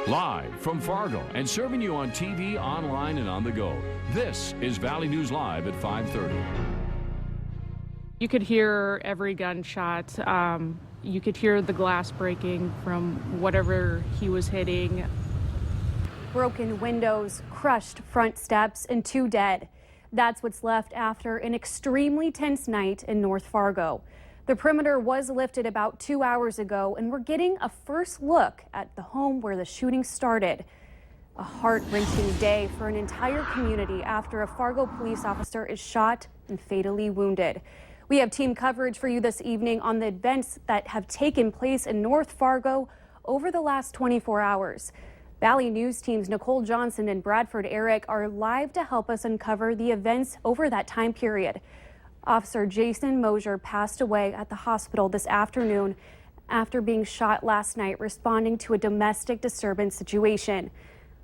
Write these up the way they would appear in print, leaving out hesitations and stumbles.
Live from Fargo and serving you on TV, online, and on the go. This is Valley News Live at 5:30. You could hear every gunshot. You could hear the glass breaking from whatever he was hitting. Broken windows, crushed front steps, and 2 dead. That's what's left after an extremely tense night in North Fargo. The perimeter was lifted about 2 hours ago, and we're getting a first look at the home where the shooting started. A heart-wrenching day for an entire community after a Fargo police officer is shot and fatally wounded. We have team coverage for you this evening on the events that have taken place in North Fargo over the last 24 hours. Valley News teams Nicole Johnson and Bradford Eric are live to help us uncover the events over that time period. Officer Jason Mosier passed away at the hospital this afternoon after being shot last night responding to a domestic disturbance situation.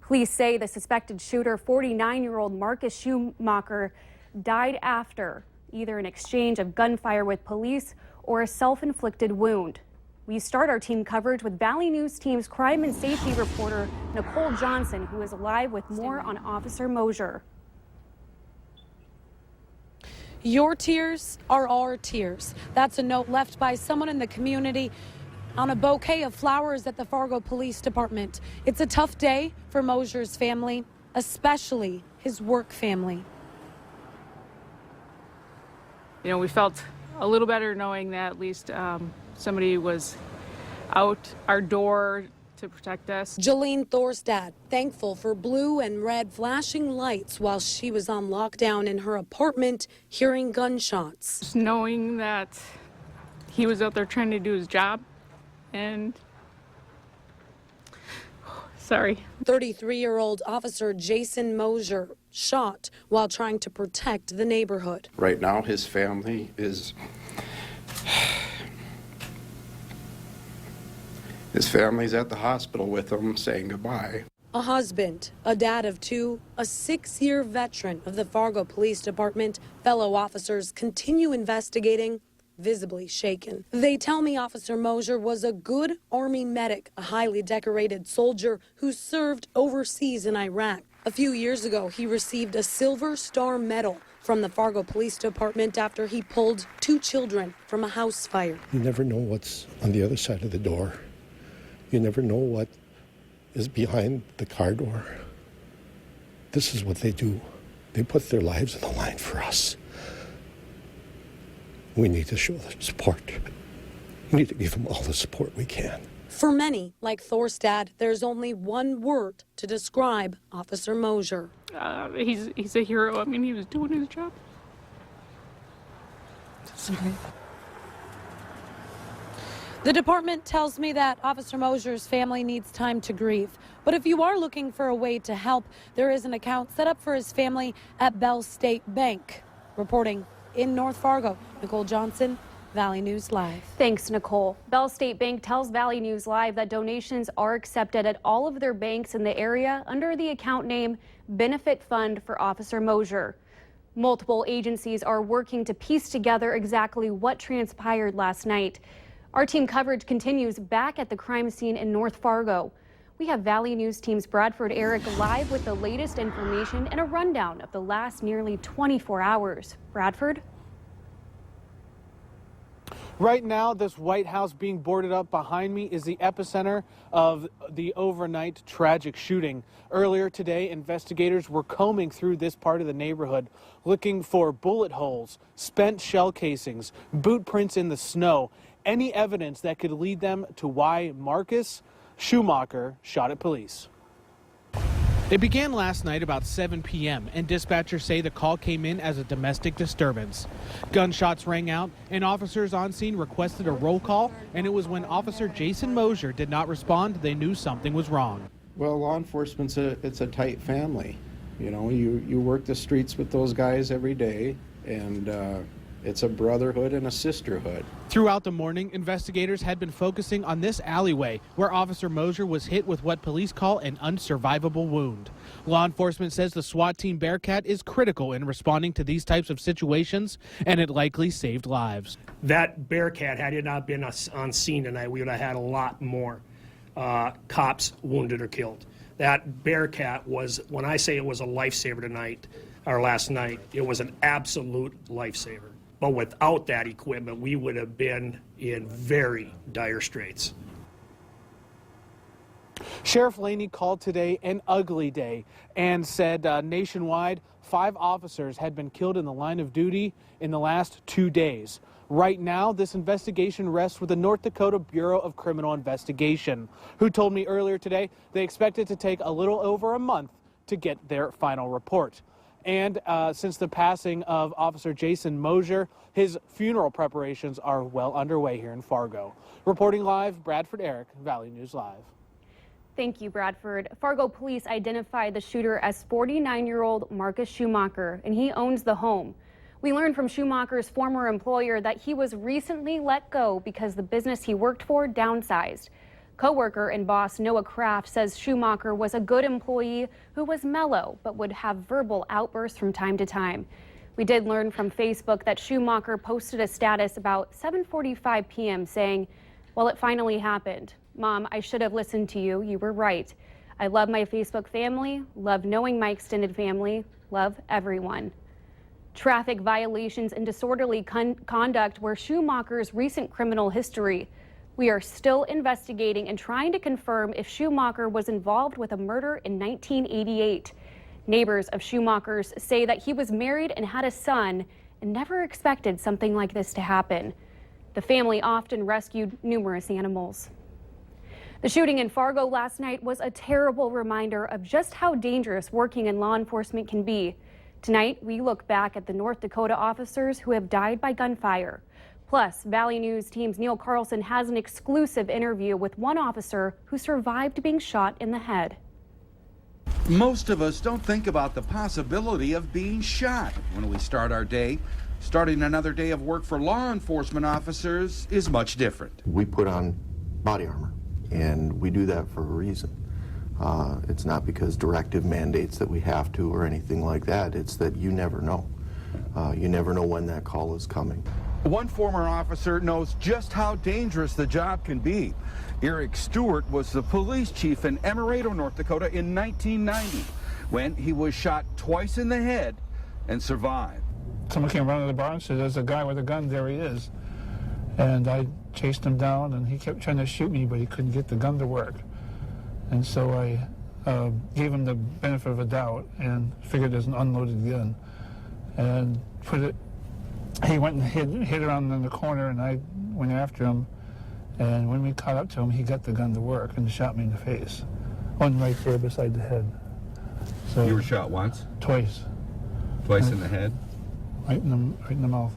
Police say the suspected shooter, 49-year-old Marcus Schumacher, died after either an exchange of gunfire with police or a self-inflicted wound. We start our team coverage with Valley News team's crime and safety reporter Nicole Johnson, who is live with more on Officer Mosier. Your tears are our tears. That's a note left by someone in the community on a bouquet of flowers at the Fargo Police Department. It's a tough day for Mosier's family, especially his work family. You know, we felt a little better knowing that at least somebody was out our door to protect us. Jolene Thorstad, thankful for blue and red flashing lights while she was on lockdown in her apartment, hearing gunshots. Just knowing that he was out there trying to do his job and... Sorry. 33-year-old Officer Jason Mosier shot while trying to protect the neighborhood. Right now, his family is... His family's at the hospital with him saying goodbye. A husband, a dad of 2, a 6-year veteran of the Fargo Police Department. Fellow officers continue investigating, visibly shaken. They tell me Officer Mosier was a good Army medic, a highly decorated soldier who served overseas in Iraq. A few years ago, he received a Silver Star Medal from the Fargo Police Department after he pulled 2 children from a house fire. You never know what's on the other side of the door. You never know what is behind the car door. This is what they do. They put their lives on the line for us. We need to show the support. We need to give them all the support we can. For many, like Thorstad, there's only one word to describe Officer Mosier. He's a hero. I mean, he was doing his job. Okay. The department tells me that Officer Mosier's family needs time to grieve. But if you are looking for a way to help, there is an account set up for his family at Bell State Bank. Reporting in North Fargo, Nicole Johnson, Valley News Live. Thanks, Nicole. Bell State Bank tells Valley News Live that donations are accepted at all of their banks in the area under the account name Benefit Fund for Officer Mosier. Multiple agencies are working to piece together exactly what transpired last night. Our team coverage continues back at the crime scene in North Fargo. We have Valley News team's Bradford Eric live with the latest information and a rundown of the last nearly 24 hours. Bradford? Right now, this White House being boarded up behind me is the epicenter of the overnight tragic shooting. Earlier today, investigators were combing through this part of the neighborhood, looking for bullet holes, spent shell casings, boot prints in the snow, any evidence that could lead them to why Marcus Schumacher shot at police. It began last night about 7 p.m. and dispatchers say the call came in as a domestic disturbance. Gunshots rang out and officers on scene requested a roll call, and it was when Officer Jason Mosier did not respond they knew something was wrong. Well, law enforcement's it's a tight family. You know, you work the streets with those guys every day, and it's a brotherhood and a sisterhood. Throughout the morning, investigators had been focusing on this alleyway where Officer Mosier was hit with what police call an unsurvivable wound. Law enforcement says the SWAT team Bearcat is critical in responding to these types of situations, and it likely saved lives. That Bearcat, had it not been on scene tonight, we would have had a lot more. cops wounded or killed. That Bearcat was, when I say it was a lifesaver tonight, or last night, it was an absolute lifesaver. But without that equipment, we would have been in very dire straits. Sheriff Laney called today an ugly day and said nationwide 5 officers had been killed in the line of duty in the last 2 days. Right now, this investigation rests with the North Dakota Bureau of Criminal Investigation, who told me earlier today they expect it to take a little over a month to get their final report. And since the passing of Officer Jason Mosier, his funeral preparations are well underway here in Fargo. Reporting live, Bradford Eric, Valley News Live. Thank you, Bradford. Fargo police identified the shooter as 49-year-old Marcus Schumacher, and he owns the home. We learned from Schumacher's former employer that he was recently let go because the business he worked for downsized. Coworker and boss Noah Kraft says Schumacher was a good employee who was mellow but would have verbal outbursts from time to time. We did learn from Facebook that Schumacher posted a status about 7:45 p.m. saying, "Well, it finally happened. Mom, I should have listened to you. You were right. I love my Facebook family, love knowing my extended family, love everyone." Traffic violations and disorderly conduct were Schumacher's recent criminal history. We are still investigating and trying to confirm if Schumacher was involved with a murder in 1988. Neighbors of Schumacher's say that he was married and had a son and never expected something like this to happen. The family often rescued numerous animals. The shooting in Fargo last night was a terrible reminder of just how dangerous working in law enforcement can be. Tonight, we look back at the North Dakota officers who have died by gunfire. Plus, Valley News Team's Neil Carlson has an exclusive interview with one officer who survived being shot in the head. Most of us don't think about the possibility of being shot when we start our day. Starting another day of work for law enforcement officers is much different. We put on body armor, and we do that for a reason. It's not because directive mandates that we have to or anything like that. It's that you never know. You never know when that call is coming. One former officer knows just how dangerous the job can be. Eric Stewart was the police chief in Emerado, North Dakota in 1990 when he was shot twice in the head and survived. Someone came running to the bar and said, "There's a guy with a gun, there he is." And I chased him down, and he kept trying to shoot me, but he couldn't get the gun to work. And so I gave him the benefit of a doubt and figured there's an unloaded gun. And he went and hid around in the corner, and I went after him. And when we caught up to him, he got the gun to work and shot me in the face. One right there beside the head. So You were shot once? Twice. Twice in the head? Right in the mouth.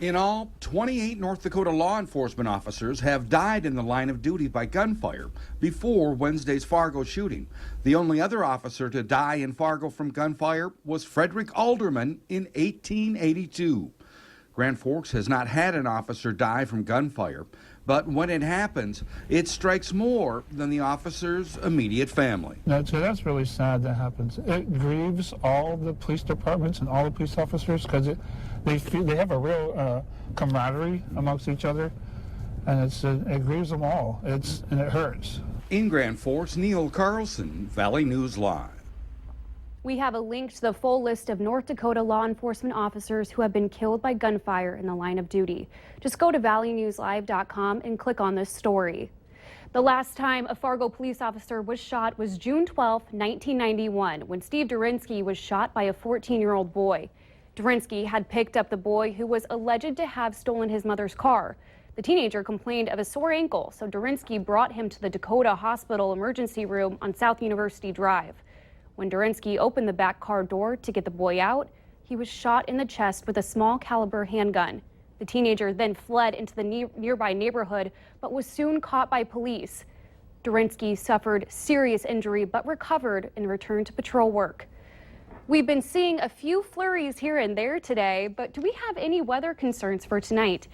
In all, 28 North Dakota law enforcement officers have died in the line of duty by gunfire before Wednesday's Fargo shooting. The only other officer to die in Fargo from gunfire was Frederick Alderman in 1882. Grand Forks has not had an officer die from gunfire, but when it happens, it strikes more than the officer's immediate family. That's really sad that happens. It grieves all the police departments and all the police officers because they have a real camaraderie amongst each other, and it grieves them all. And it hurts. In Grand Forks, Neil Carlson, Valley News Live. We have a link to the full list of North Dakota law enforcement officers who have been killed by gunfire in the line of duty. Just go to valleynewslive.com and click on this story. The last time a Fargo police officer was shot was June 12, 1991, when Steve Durinsky was shot by a 14-year-old boy. Durinsky had picked up the boy who was alleged to have stolen his mother's car. The teenager complained of a sore ankle, so Durinsky brought him to the Dakota Hospital emergency room on South University Drive. When Durinsky opened the back car door to get the boy out, he was shot in the chest with a small caliber handgun. The teenager then fled into the nearby neighborhood, but was soon caught by police. Durinsky suffered serious injury, but recovered and returned to patrol work. We've been seeing a few flurries here and there today, but do we have any weather concerns for tonight?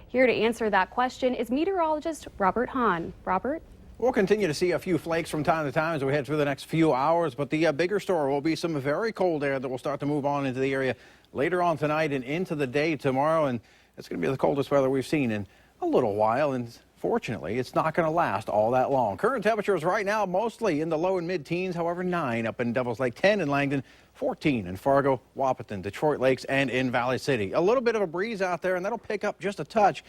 Here to answer that question is meteorologist Robert Hahn. Robert? We'll continue to see a few flakes from time to time as we head through the next few hours, but the bigger story will be some very cold air that will start to move on into the area later on tonight and into the day tomorrow, and it's going to be the coldest weather we've seen in a little while. And Fortunately, it's not going to last all that long. Current temperatures right now mostly in the low and mid-teens, however, 9 up in Devil's Lake, 10 in Langdon, 14 in Fargo, Wahpeton, Detroit Lakes, and in Valley City. A little bit of a breeze out there, and that'll pick up just a touch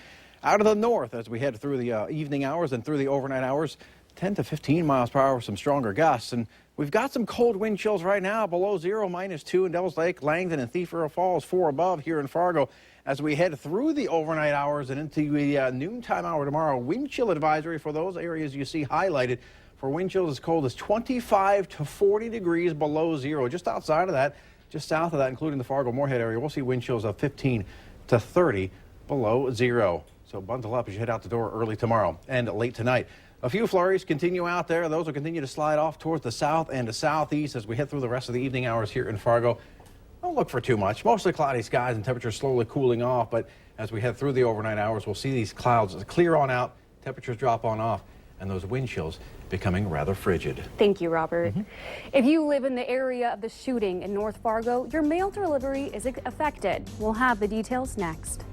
out of the north as we head through the evening hours and through the overnight hours. 10 to 15 miles per hour, some stronger gusts. And we've got some cold wind chills right now, below zero, -2 in Devil's Lake, Langdon, and Thief River Falls, 4 above here in Fargo. As we head through the overnight hours and into the noontime hour tomorrow, wind chill advisory for those areas you see highlighted for wind chills as cold as 25 to 40 degrees below zero. Just outside of that, just south of that, including the Fargo-Moorhead area, we'll see wind chills of 15 to 30 below zero. So bundle up as you head out the door early tomorrow and late tonight. A few flurries continue out there. Those will continue to slide off towards the south and the southeast as we head through the rest of the evening hours here in Fargo. Don't look for too much. Mostly cloudy skies and temperatures slowly cooling off. But as we head through the overnight hours, we'll see these clouds clear on out, temperatures drop on off, and those wind chills becoming rather frigid. Thank you, Robert. If you live in the area of the shooting in North Fargo, your mail delivery is affected. We'll have the details next.